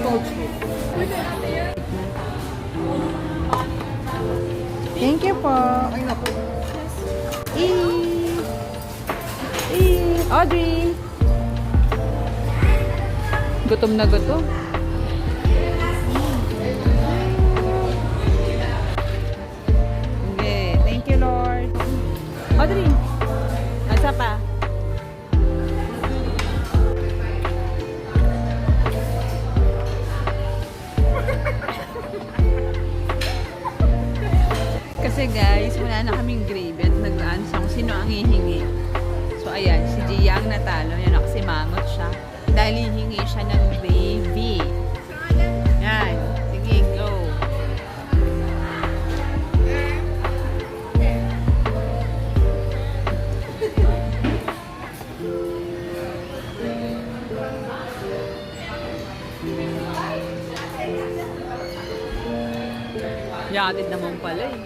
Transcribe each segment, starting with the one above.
called sweet. Thank you po. Ay, naku. Audrey! Gutom na gutom. Okay. Thank you, Lord. Audrey! Asa pa? Kasi guys, wala na kaming gravy at nag-ano siya kung sino ang hihingi. So ayan, si Gia ang natalo. Yan ako, si Mamot siya. Dahil hihingi siya ng gravy. Yan. Sige, go. Yatid naman pala eh.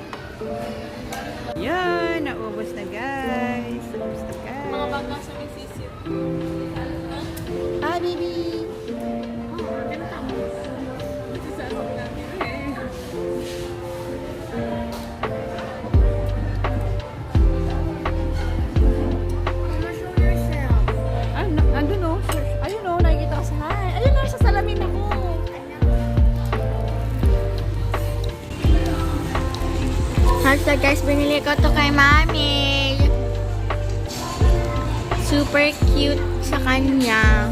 Yan, naubos na guys. Naubos na guys. Mga bangka sa may sisit. Ah, baby! Sasarap namin eh. Mama, show yourself. Andun o. Ayun o, nakikita ko sa hi. Ayun o, sa salamin ako. Hashtag guys, binili ko to kay Mami. Super cute sa kanya.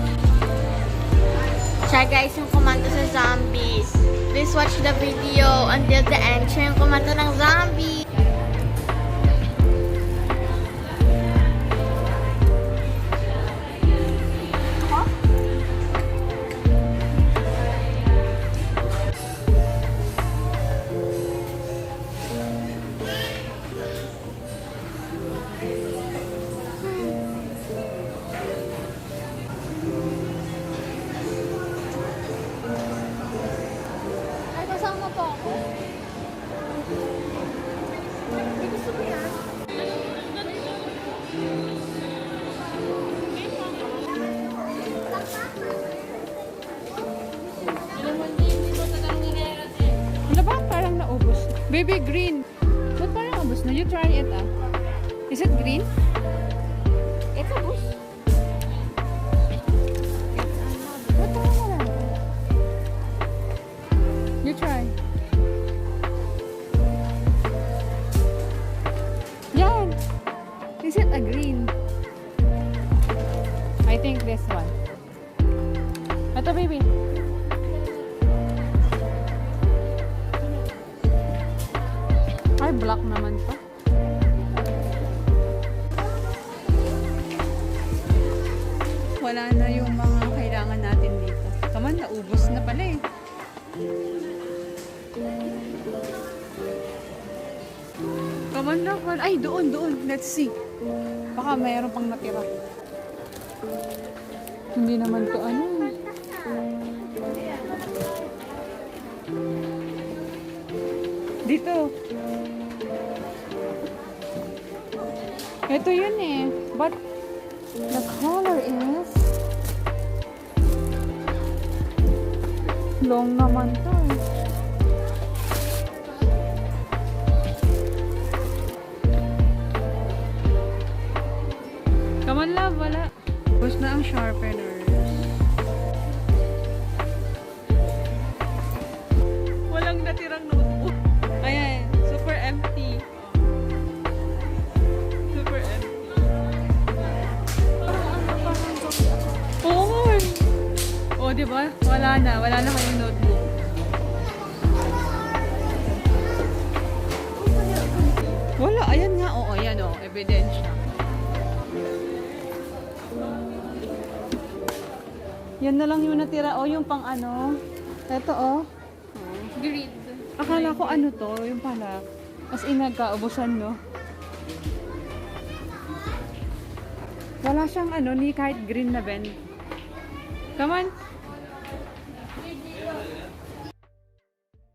Siya guys, yung kumanta sa zombies. Please watch the video until the end. Siya yung kumanta ng zombie. Ay, kasama po ako. May gusto ko yan. Ano ba? Parang naubos. Baby green. Ba't parang naubos na? You try it ah. Is it green? It's a bush. Ba't parang wala? You try. Yan! Is it a green? I think this one. Ito baby. Ay, black naman pa. Wala na yung mga kailangan natin dito. Kaman, naubos na pala eh. Kaman na pala. Ay, doon. Let's see. Baka mayroon pang natira. Hindi naman to ano. Dito. Ito yun eh. But the color is long naman to eh. Come on love, wala. Tapos na ang sharpeners. Walang natirang notebook. Ayan, super empty. Super empty. Oo. Oh, di ba? Wala na kayong notebook. Wala, ayan nga. Oo, ayan oh, ebidensya. Yan na lang yung natira. O, yung pang ano. Ito, oh. Grid. Akala ko ano to, yung pala. As in, nagkaubusan, no? Wala siyang ano, ni kahit green na bend. Come on.